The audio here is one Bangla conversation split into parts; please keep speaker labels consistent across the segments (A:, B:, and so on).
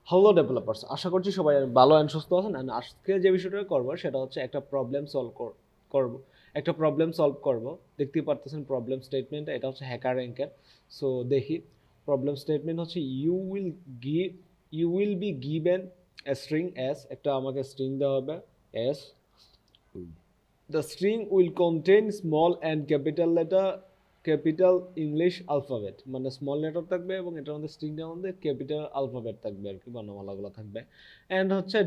A: হ্যালো ডেভেলপার্স, আশা করছি সবাই ভালো অ্যান্ড সুস্থ আছেন। অ্যান্ড আজকে যে বিষয়টা করবো সেটা হচ্ছে একটা প্রবলেম সলভ করব একটা প্রবলেম সলভ করব। দেখতেই পারতেছেন প্রবলেম স্টেটমেন্ট, এটা হচ্ছে হ্যাকার র্যাঙ্কের। সো দেখি, প্রবলেম স্টেটমেন্ট হচ্ছে you will be given a string S, একটা আমাকে স্ট্রিং দেওয়া হবে S. The string will contain small and capital English alphabet, মানে স্মল লেটার থাকবে এবং এটার মধ্যে স্ট্রিংটার মধ্যে ক্যাপিটাল আলফাবেট থাকবে আর কি, বর্ণমালাগুলো থাকবে। অ্যান্ড হচ্ছে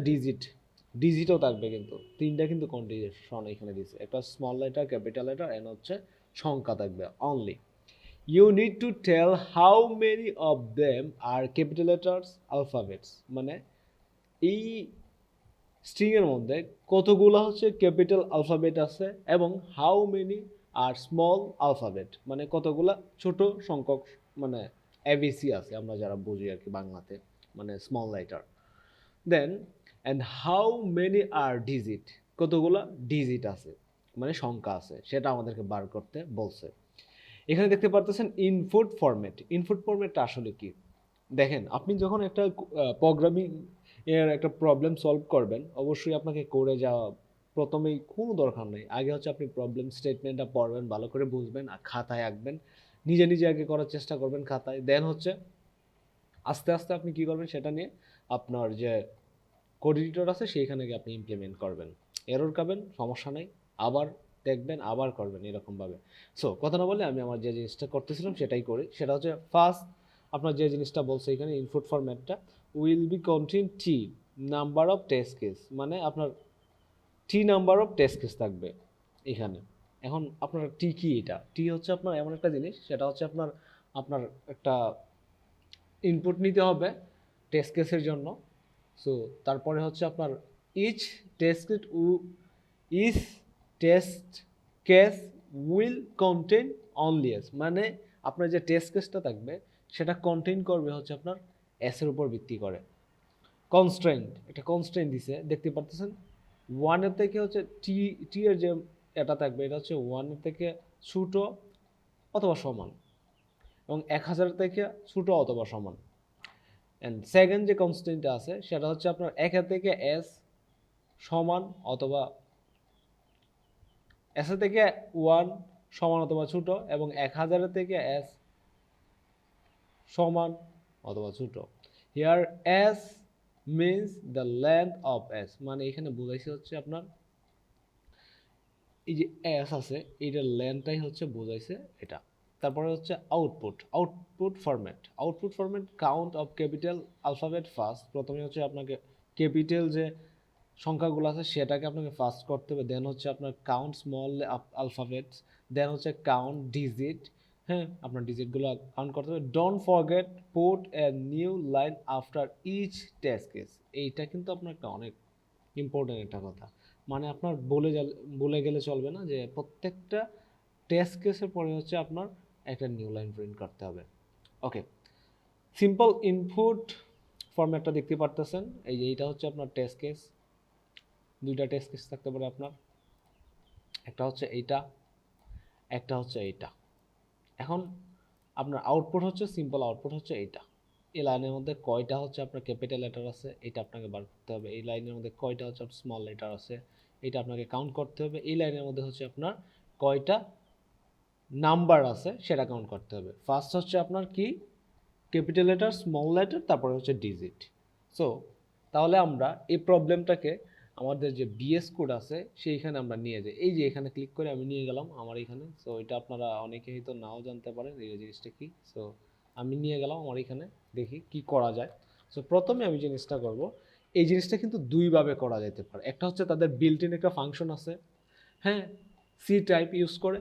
A: ডিজিটও থাকবে, কিন্তু তিনটা কিন্তু কন্ডিশন এখানে দিয়েছে, একটা small letter, capital letter and হচ্ছে সংখ্যা থাকবে only. You need to tell how many of them are capital letters alphabets, মানে এই স্ট্রিং এর মধ্যে কতগুলো হচ্ছে ক্যাপিটাল আলফাবেট আছে এবং how many are small alphabet, মানে কতগুলা ছোট সংখ্যক, মানে এবিসি আছে আমরা যারা বুঝি আর কি বাংলাতে, মানে small letter. Then and how many are digit, কতগুলা ডিজিট আছে মানে সংখ্যা আছে, সেটা আমাদেরকে বার করতে বলছে। এখানে দেখতে পারতেছেন ইনপুট ফরম্যাটটা আসলে কি। দেখেন, আপনি যখন একটা প্রোগ্রামিং এর একটা প্রবলেম সলভ করবেন, অবশ্যই আপনাকে করে যাওয়া প্রথমেই কোনো দরকার নেই। আগে হচ্ছে আপনি প্রবলেম স্টেটমেন্টটা পড়বেন, ভালো করে বুঝবেন আর খাতায় আঁকবেন, নিজে নিজে আগে করার চেষ্টা করবেন খাতায়। দেন হচ্ছে আস্তে আস্তে আপনি কি করবেন সেটা নিয়ে আপনার যে কোড এডিটর আছে সেইখানে গিয়ে আপনি ইমপ্লিমেন্ট করবেন। এরর খাবেন, সমস্যা নেই, আবার দেখবেন, আবার করবেন এরকমভাবে। সো কথা না বলে আমি আমার যে জিনিসটা করতেছিলাম সেটাই করি। সেটা হচ্ছে ফার্স্ট, আপনার যে জিনিসটা বলছে এখানে ইনপুট ফরম্যাটটা will be contain T number of test case, মানে আপনার T number of test case থাকবে এখানে। এখন আপনার টি কি, এটা টি হচ্ছে আপনার এমন একটা জিনিস, সেটা হচ্ছে আপনার আপনার একটা ইনপুট নিতে হবে টেস্ট কেসের জন্য। সো তারপরে হচ্ছে আপনার each test each test case will contain only S, মানে আপনার যে টেস্ট কেসটা থাকবে সেটা কন্টেইন করবে হচ্ছে আপনার এস এর উপর ভিত্তি করে। কনস্ট্রেন্ট, একটা কনস্ট্রেন্ট দিছে দেখতে পারতেছেন, ওয়ানের থেকে হচ্ছে টি টি এর যে এটা থাকবে এটা হচ্ছে ওয়ানের থেকে ছোটো অথবা সমান, এবং 1000 থেকে ছোটো অথবা সমান। অ্যান্ড সেকেন্ড যে কনস্ট্যান্টটা আছে সেটা হচ্ছে আপনার 1 থেকে এস সমান অথবা এস থেকে 1 সমান অথবা ছোট, এবং 1000 থেকে এস সমান অথবা ছোট। Here S means the length of S, মানে এখানে বোঝাইছে হচ্ছে আপনার এই যে এস আছে এইটার লেন্থটাই হচ্ছে বোঝাইছে এটা। তারপরে হচ্ছে output format count of capital alphabet first, প্রথমে হচ্ছে আপনাকে ক্যাপিটাল যে সংখ্যাগুলো আছে সেটাকে আপনাকে ফার্স্ট করতে হবে। দেন হচ্ছে আপনার কাউন্ট স্মল আলফাবেটস, দেন হচ্ছে কাউন্ট ডিজিট। হ্যাঁ, আপনার ডিজিটগুলো কাউন্ট করতে হবে। Don't forget put a new line after each test case, এইটা কিন্তু আপনার একটা অনেক ইম্পর্টেন্ট একটা কথা। মানে আপনার বলে গেলে চলবে না যে প্রত্যেকটা টেস্ট কেসের পরে হচ্ছে আপনার একটা নিউ লাইন প্রিন্ট করতে হবে। ওকে, সিম্পল ইনপুট ফরম্যাটটা দেখতে পারতেছেন, এই যে এইটা হচ্ছে আপনার টেস্ট কেস। দুইটা টেস্ট কেস থাকতে পারে আপনার, একটা হচ্ছে এইটা, একটা হচ্ছে এইটা। এখন আপনার আউটপুট হচ্ছে সিম্পল আউটপুট হচ্ছে এইটা। এই লাইনের মধ্যে কয়টা হচ্ছে আপনার ক্যাপিটাল লেটার আছে এটা আপনাকে বার করতে হবে। এই লাইনের মধ্যে কয়টা হচ্ছে স্মল লেটার আছে এটা আপনাকে কাউন্ট করতে হবে। এই লাইনের মধ্যে হচ্ছে আপনার কয়টা নাম্বার আছে সেটা কাউন্ট করতে হবে। ফার্স্ট হচ্ছে আপনার কি, ক্যাপিটাল লেটার, স্মল লেটার, তারপরে হচ্ছে ডিজিট। সো তাহলে আমরা এই প্রবলেমটাকে আমাদের যে বিএস কোড আছে সেইখানে আমরা নিয়ে যাই। এই যে এখানে ক্লিক করে আমি নিয়ে গেলাম আমার এখানে। সো এটা আপনারা অনেকেই তো নাও জানতে পারেন এই জিনিসটা কি। সো আমি নিয়ে গেলাম আমার এখানে, দেখি কি করা যায়। সো প্রথমে আমি জিনিসটা করব, এই জিনিসটা কিন্তু দুইভাবে করা যেতে পারে। একটা হচ্ছে তাদের বিল্ট ইন একটা ফাংশন আছে, হ্যাঁ, সি টাইপ ইউজ করে।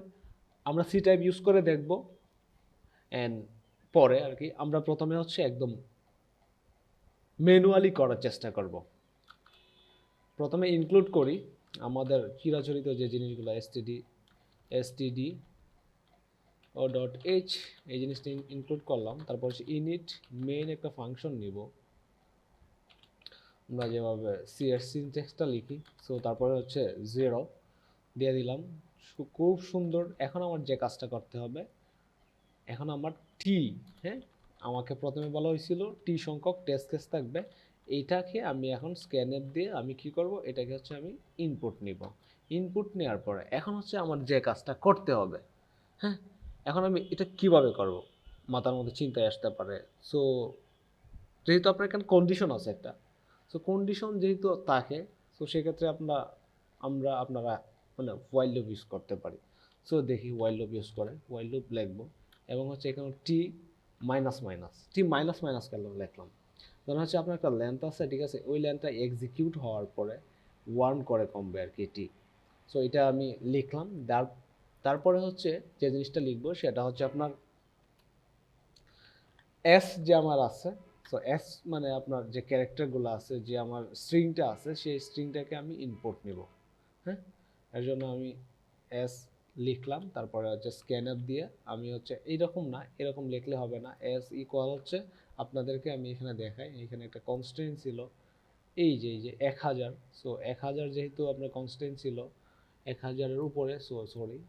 A: আমরা সি টাইপ ইউজ করে দেখব। অ্যান্ড পরে আর কি আমরা প্রথমে হচ্ছে একদম ম্যানুয়ালি করার চেষ্টা করব। প্রথমে ইনক্লুড করি আমাদের চিরাচরিত যে জিনিসগুলো এসটিডি ও ডট এইচ, এই জিনিসটা ইনক্লুড করলাম। তারপর হচ্ছে ইনিট মেইন একটা ফাংশন নিব আমরা যেভাবে সিএস সিনট্যাক্সটা লিখি। সো তারপরে হচ্ছে 0 দিয়ে দিলাম, খুব সুন্দর। এখন আমার যে কাজটা করতে হবে, এখন আমার টি, হ্যাঁ, আমাকে প্রথমে বলা হয়েছিল টি সংখ্যক টেস্ট কেস থাকবে, এইটাকে আমি এখন স্ক্যানএপ দিয়ে আমি কি করব, এটাকে হচ্ছে আমি ইনপুট নিব। ইনপুট নেওয়ার পরে এখন হচ্ছে আমার যে কাজটা করতে হবে, হ্যাঁ, এখন আমি এটা কিভাবে করব মাথার মধ্যে চিন্তায় আসতে পারে। সো যেহেতু আপনার এখানে কন্ডিশন আছে একটা, সো কন্ডিশন যেহেতু থাকে, সো সেক্ষেত্রে আপনারা মানে ওয়াইল লুপ ইউজ করতে পারি। সো দেখি ওয়াইল লুপ ইউজ করে, ওয়াইল লুপ লিখবো এবং হচ্ছে এখানে টি মাইনাস মাইনাস, টি মাইনাস মাইনাস কেন লিখলাম, ধরুন হচ্ছে আপনার একটা লেন্থ আছে, ঠিক আছে, ওই লেন্থটা এক্সিকিউট হওয়ার পরে ওয়ান করে কমবে আর কি টি। সো এটা আমি লিখলাম, তারপরে হচ্ছে যে জিনিসটা লিখবো সেটা হচ্ছে আপনার এস যে আমার আছে। সো এস মানে আপনার যে ক্যারেক্টারগুলো আছে, যে আমার স্ট্রিংটা আছে, সেই স্ট্রিংটাকে আমি ইনপুট নিব। হ্যাঁ, এর জন্য আমি এস লিখলাম, তারপরে হচ্ছে স্ক্যানআপ দিয়ে আমি হচ্ছে এইরকম না, এরকম লিখলে হবে না, এস ইকুয়াল হচ্ছে আপনাদেরকে আমি এখানে দেখাই, এখানে একটা কনস্ট্যান্ট ছিল এই যে 1000। সো 1000 যেহেতু আপনার কনস্ট্যান্ট ছিল 1000-এর উপরে, সরি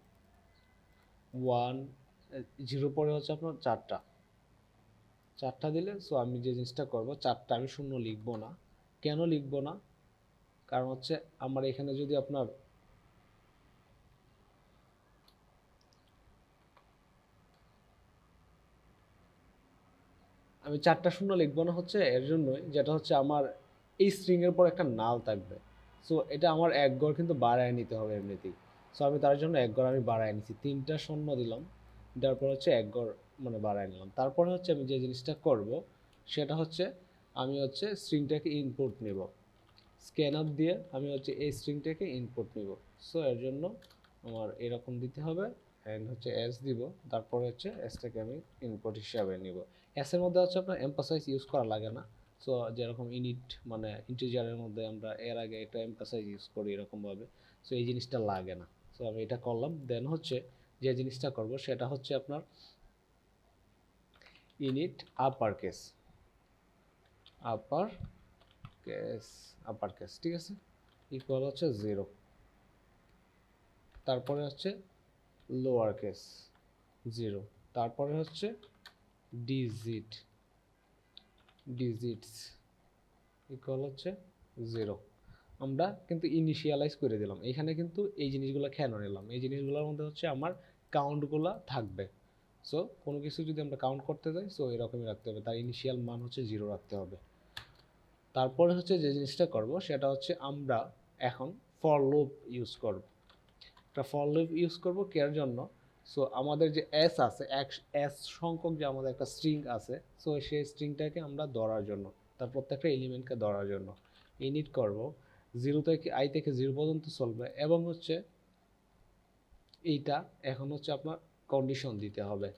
A: 0 পরে হচ্ছে আপনার চারটা দিলে, সো আমি যে জিনিসটা করব, চারটা আমি শূন্য লিখবো না। কেন লিখবো না, কারণ হচ্ছে আমার এখানে যদি আপনার আমি চারটা শূন্য লিখবো না হচ্ছে এর জন্যই, যেটা হচ্ছে আমার এই স্ট্রিং এর পর একটা নাল থাকবে। সো এটা আমার এক ঘর কিন্তু বাড়ায় নিতে হবে এমনিতেই। সো আমি তার জন্য এক ঘর আমি বাড়ায় নিছি, 3টা শূন্য দিলাম, দেওয়ার পর হচ্ছে এক ঘর মানে বাড়ায় নিলাম। তারপরে হচ্ছে আমি যে জিনিসটা করব সেটা হচ্ছে আমি হচ্ছে স্ট্রিংটাকে ইনপুট নেব, স্ক্যান আপ দিয়ে আমি হচ্ছে এই স্ট্রিংটাকে ইনপুট নিব। সো এর জন্য আমার এরকম দিতে হবে, অ্যান্ড হচ্ছে এস দিব, তারপরে হচ্ছে এসটাকে আমি ইনপুট হিসাবে নিব। এস এর মধ্যে হচ্ছে আপনার এমফাসাইজ ইউজ করা লাগে না। সো যেরকম ইনিট মানে ইন্টিজারের মধ্যে আমরা এর আগে একটা এমফাসাইজ ইউজ করি এরকমভাবে, সো এই জিনিসটা লাগে না। সো আমি এটা করলাম, দেন হচ্ছে যে জিনিসটা করব সেটা হচ্ছে আপনার init upper case, upper case, upper case, ঠিক আছে, ইকুয়াল হচ্ছে 0। তারপরে হচ্ছে লোয়ার কেস 0, তারপরে হচ্ছে ডিজিটস ইকুয়াল হচ্ছে 0। আমরা কিন্তু ইনিশিয়ালাইজ করে দিলাম এখানে, কিন্তু এই জিনিসগুলো কেন নিলাম, এই জিনিসগুলোর মধ্যে হচ্ছে আমার কাউন্টগুলো থাকবে। সো কোনো কিছু যদি আমরা কাউন্ট করতে যাই, সো এরকমই রাখতে হবে, তার ইনিশিয়াল মান হচ্ছে 0 রাখতে হবে। তারপরে হচ্ছে যে জিনিসটা করব সেটা হচ্ছে আমরা এখন ফর লুপ ইউজ করব, একটা ফর লুপ ইউজ করব কেয়ার জন্য। সো আমাদের যে এস আছে, এস সংখ্যক যে আমাদের একটা স্ট্রিং আছে, সো সেই স্ট্রিংটাকে আমরা ধরার জন্য, তার প্রত্যেকটা এলিমেন্টকে ধরার জন্য ইনিট করব, 0 থেকে আই থেকে 0 পর্যন্ত চলবে, এবং হচ্ছে এইটা এখন হচ্ছে আপনার কন্ডিশন দিতে হবে,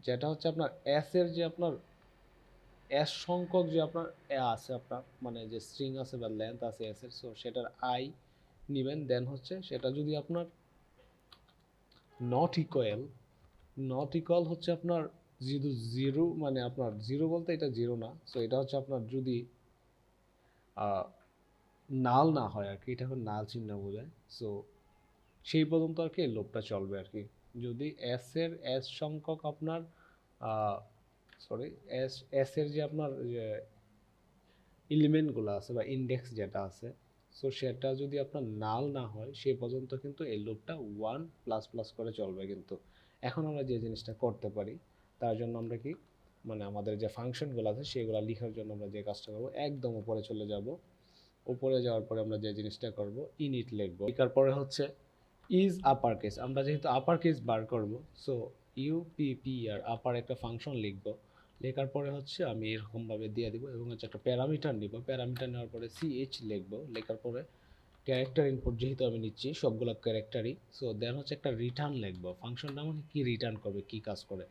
A: যেটা হচ্ছে আপনার এস এর যে আপনার এস সংখ্যক যে আপনার আছে, আপনার মানে যে স্ট্রিং আছে বা লেন্থ আছে এস এর, সো সেটার আই নেবেন, দেন হচ্ছে সেটা যদি আপনার নট ইকুয়াল হচ্ছে আপনার 0 মানে আপনার 0 বলতে এটা 0 না, সো এটা হচ্ছে আপনার যদি নাল না হয় আর কি, এটা এখন নাল চিহ্ন বোঝায়। সো সেই পর্যন্ত আর কি লোপটা চলবে আর কি। যদি এস সংখ্যক আপনার এস এর যে আপনার এলিমেন্টগুলো আছে বা ইন্ডেক্স যেটা আছে, সো সেটা যদি আপনার নাল না হয় সেই পর্যন্ত কিন্তু এই লুপটা 1 প্লাস প্লাস করে চলবে। কিন্তু এখন আমরা যে জিনিসটা করতে পারি, তার জন্য আমরা কি মানে আমাদের যে ফাংশনগুলো আছে সেগুলো লেখার জন্য আমরা যে কাজটা করবো, একদম উপরে চলে যাব, উপরে যাওয়ার পরে আমরা যে জিনিসটা করব ইনিট লিখবো, লেখার পরে হচ্ছে ইজ আপার কেস, আমরা যেহেতু আপার কেস বার করব, সো ইউপিপিআর আপার একটা ফাংশন লিখবো, লেখার পরে হচ্ছে আমি এরকমভাবে দিয়ে দিব, এবং হচ্ছে একটা প্যারামিটার নিব, প্যারামিটার নেওয়ার পরে সিএইচ লিখবো, লেখার পরে ক্যারেক্টার ইনপুট যেহেতু আমি নিচ্ছি সবগুলো ক্যারেক্টারই, সো দেন হচ্ছে একটা রিটার্ন লিখবো, ফাংশনটা আমাকে কি রিটার্ন করবে, কি কাজ করে।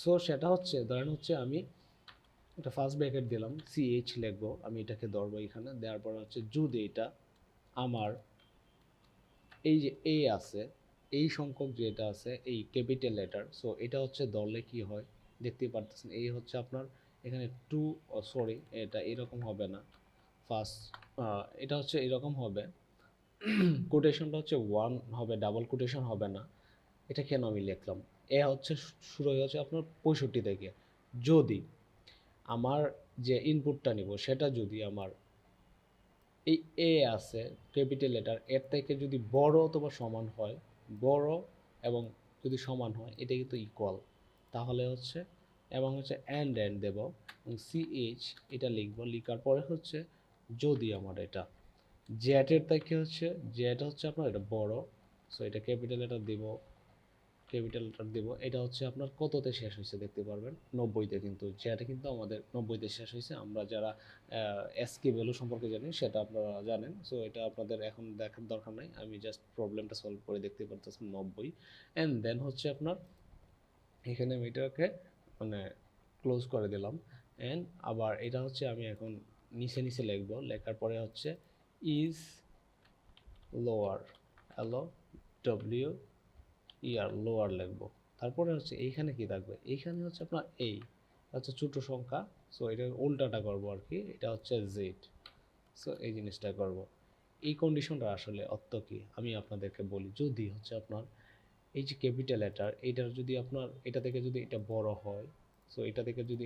A: সো সেটা হচ্ছে ধরেন হচ্ছে আমি একটা ফার্স্ট ব্র্যাকেট দিলাম, সিএইচ লিখবো, আমি এটাকে ধরবো এখানে, দেওয়ার পরে হচ্ছে যদি এটা আমার এই যে এ আছে, এই সংখ্যক যেটা আছে এই ক্যাপিটাল লেটার, সো এটা হচ্ছে ধরলে কি হয় দেখতেই পারতেছেন, এই হচ্ছে আপনার এখানে টু, সরি এটা এরকম হবে না, ফার্স্ট এটা হচ্ছে এরকম হবে, কোটেশনটা হচ্ছে 1 হবে, ডাবল কোটেশন হবে না। এটা কেন আমি লিখলাম, এ হচ্ছে শুরু হচ্ছে আপনার 65 থেকে, যদি আমার যে ইনপুটটা নিব সেটা যদি আমার এই এ আছে ক্যাপিটাল লেটার এর থেকে যদি বড় অথবা সমান হয়, বড় এবং যদি সমান হয় এটা কিন্তু ইকুয়াল, তাহলে হচ্ছে এবং হচ্ছে অ্যান্ড দেব সিএইচ এটা লিখবো, লিখার পরে হচ্ছে যদি আমার এটা জেটের থেকে হচ্ছে জেট হচ্ছে আপনার এটা বড়, সো এটা ক্যাপিটাল লেটার দিব, ক্যাপিটাল লেটার দিব, এটা হচ্ছে আপনার কততে শেষ হয়েছে দেখতে পারবেন 90তে, কিন্তু যেটা কিন্তু আমাদের 90তে শেষ হয়েছে। আমরা যারা এসকি ভ্যালু সম্পর্কে জানি সেটা আপনারা জানেন, সো এটা আপনাদের এখন দেখার দরকার নাই, আমি জাস্ট প্রবলেমটা সলভ করে দেখতে পারতেছি 90। অ্যান্ড দেন হচ্ছে আপনার এখানে আমি এটাকে মানে ক্লোজ করে দিলাম। অ্যান্ড আবার এটা হচ্ছে আমি এখন নিচে নিচে লিখবো, লেখার পরে হচ্ছে ইজ লোয়ার, এলো ডব্লিউ ইয়ার লোয়ার লিখবো। তারপরে হচ্ছে এইখানে কি থাকবে, এইখানে হচ্ছে আপনার এই হচ্ছে ছোট সংখ্যা, সো এটা উল্টাটা করব আর কি, এটা হচ্ছে জেড, সো এই জিনিসটা করব। এই কন্ডিশনটা আসলে অর্থ কি আমি আপনাদেরকে বলি, যদি হচ্ছে আপনার এই যে ক্যাপিটাল লেটার এটার যদি আপনার এটা থেকে যদি এটা বড় হয়, সো এটা থেকে যদি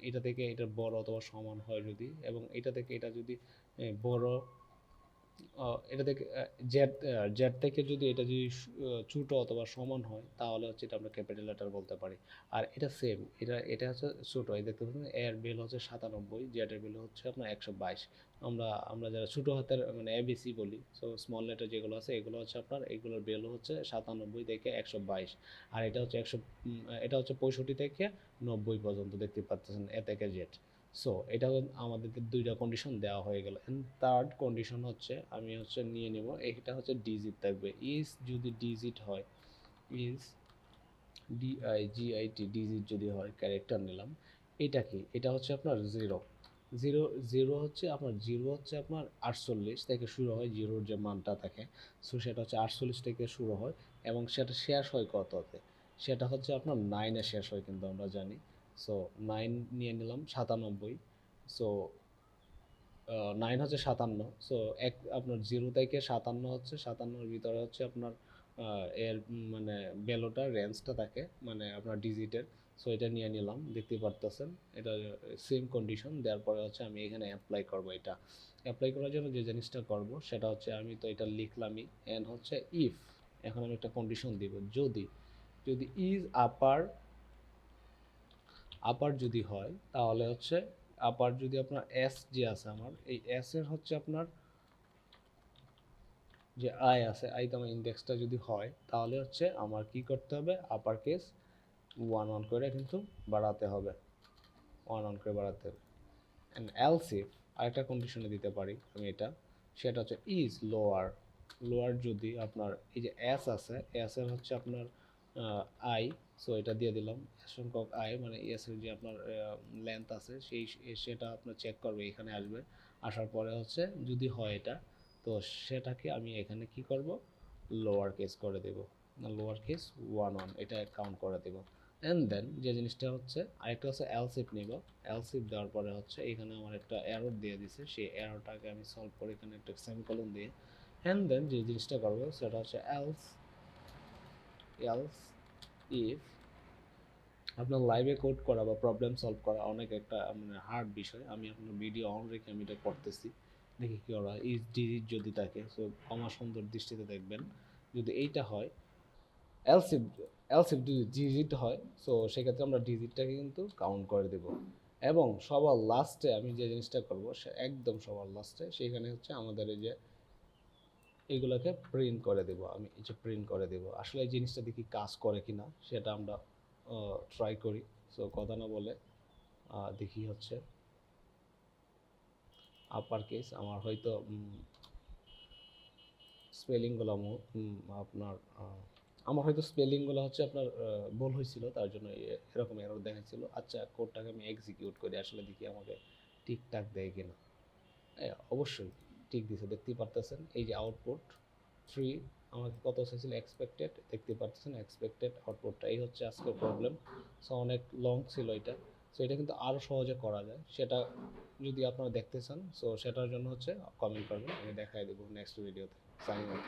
A: এটা থেকে এটা বড় অথবা সমান হয় যদি, এবং এটা থেকে এটা যদি বড় এটা থেকে জেড জেড থেকে যদি এটা যদি ছোট অথবা সমান হয় তাহলে হচ্ছে এটা আমরা ক্যাপিটাল লেটার বলতে পারি। আর এটা সেম, এটা হচ্ছে ছোট, এই দেখতে পাচ্ছেন এর বেল হচ্ছে 97, জেড এর বেল হচ্ছে আপনার 122। আমরা যারা ছোট হাতের মানে এবিসি বলি, সো স্মল লেটার যেগুলো আছে এগুলো হচ্ছে আপনার এগুলোর বেল হচ্ছে 97 থেকে 122, আর এটা হচ্ছে এটা হচ্ছে 65 থেকে 90 পর্যন্ত দেখতে পাচ্ছেন এ থেকে জেড। সো এটা আমাদেরকে দুইটা কন্ডিশন দেওয়া হয়ে গেল। এন্ড থার্ড কন্ডিশন হচ্ছে আমি হচ্ছে নিয়ে নেব, এটা হচ্ছে ডিজিট থাকবে, ইজ যদি ডিজিট হয়, ইজ ডিআইজিআইটি ডিজিট যদি হয়, ক্যারেক্টার নিলাম, এটা কি এটা হচ্ছে আপনার জিরো, জিরো জিরো হচ্ছে আপনার জিরো হচ্ছে আপনার 48 থেকে শুরু হয়, জিরোর যে মানটা থাকে, সো সেটা হচ্ছে 48 থেকে শুরু হয় এবং সেটা শেষ হয় কততে, সেটা হচ্ছে আপনার 9-এ শেষ হয় কিন্তু আমরা জানি। সো 9 নিয়ে নিলাম 97, সো 9 হচ্ছে 57, সো আপনার 0 থেকে 57 হচ্ছে 57-এর ভিতরে হচ্ছে আপনার এর মানে ভ্যালুটা রেঞ্জটা থাকে মানে আপনার ডিজিটের, সো এটা নিয়ে নিলাম দেখতে পারতেছেন, এটা সেম কন্ডিশন দেওয়ার পরে হচ্ছে আমি এখানে অ্যাপ্লাই করব। এটা অ্যাপ্লাই করার জন্য যে জিনিসটা করব সেটা হচ্ছে আমি তো এটা লিখলামই, এন্ড হচ্ছে ইফ, এখন আমি একটা কন্ডিশন দিব, যদি যদি ইজ আপার যদি হয় তাহলে হচ্ছে আপার যদি আপনার এস যে আছে আমার এই এস এর হচ্ছে আপনার যে আই আছে আই তো আমার ইন্ডেক্সটা যদি হয় তাহলে হচ্ছে আমার কি করতে হবে, আপার কেস 1 করে কিন্তু বাড়াতে হবে, 1 করে বাড়াতে হবে। অ্যান্ড এলস ইফ আরেকটা কন্ডিশনে দিতে পারি আমি এটা, সেটা হচ্ছে ইজ লোয়ার, লোয়ার যদি আপনার এই যে এস আছে এস এর হচ্ছে আপনার আই, সো এটা দিয়ে দিলাম সংখ্যক আই মানে এস এর যে আপনার লেন্থ আছে সেটা আপনার চেক করবে, এখানে আসবে, আসার পরে হচ্ছে যদি হয় এটা, তো সেটাকে আমি এখানে কি করব, লোয়ার কেস করে দেব, লোয়ার কেস 1 এটা কাউন্ট করে দেব। অ্যান্ড দেন যে জিনিসটা হচ্ছে আরেকটা হচ্ছে এলসিফ নিব, এলসিফ দেওয়ার পরে হচ্ছে এখানে আমার একটা এরর দিয়ে দিছে, সেই এররটাকে আমি সলভ করে এখানে একটা সেমিকোলন দিয়ে, অ্যান্ড দেন যে জিনিসটা করবো সেটা হচ্ছে এলস ইফ, আপনার লাইভে কোড করা বা প্রবলেম সলভ করা অনেক একটা মানে হার্ড বিষয়, আমি আপনার ভিডিও অন রেখে আমি এটা করতেছি, দেখি কি ওরা ইজ ডিজিট যদি থাকে, সো আমার সুন্দর দৃষ্টিতে দেখবেন, যদি এইটা হয় এলসিফ, এলসিফ যদি ডিজিট হয় সো সেক্ষেত্রে আমরা ডিজিটটাকে কিন্তু কাউন্ট করে দেব, এবং সবার লাস্টে আমি যে জিনিসটা করব সে একদম সবার লাস্টে সেখানে হচ্ছে আমাদের এই যে এগুলোকে প্রিন্ট করে দেব, আমি এই যে প্রিন্ট করে দেব, আসলে এই জিনিসটা দেখি কাজ করে কিনা সেটা আমরা ট্রাই করি। সো কথা না বলে দেখি হচ্ছে আপার কেস আমার হয়তো স্পেলিংগুলো আপনার আমার হয়তো স্পেলিংগুলো হচ্ছে আপনার ভুল হয়েছিল, তার জন্য এরকম এরর দেখাচ্ছিল। আচ্ছা কোডটাকে আমি এক্সিকিউট করি, আসলে দেখি আমাকে ঠিকঠাক দেয় কিনা। অবশ্যই ঠিক দিছে, দেখতেই পারতেছেন এই যে আউটপুট 3 আমাকে কত চাইছিল এক্সপেক্টেড, দেখতে পারতেছেন এক্সপেক্টেড আউটপুটটা, এই হচ্ছে আজকের প্রবলেম। সো অনেক লং ছিল এটা, সো এটা কিন্তু আরও সহজে করা যায়, সেটা যদি আপনারা দেখতে চান সো সেটার জন্য হচ্ছে কমেন্ট করবেন, আমি দেখাই দেবো নেক্সট ভিডিওতে। Sign out.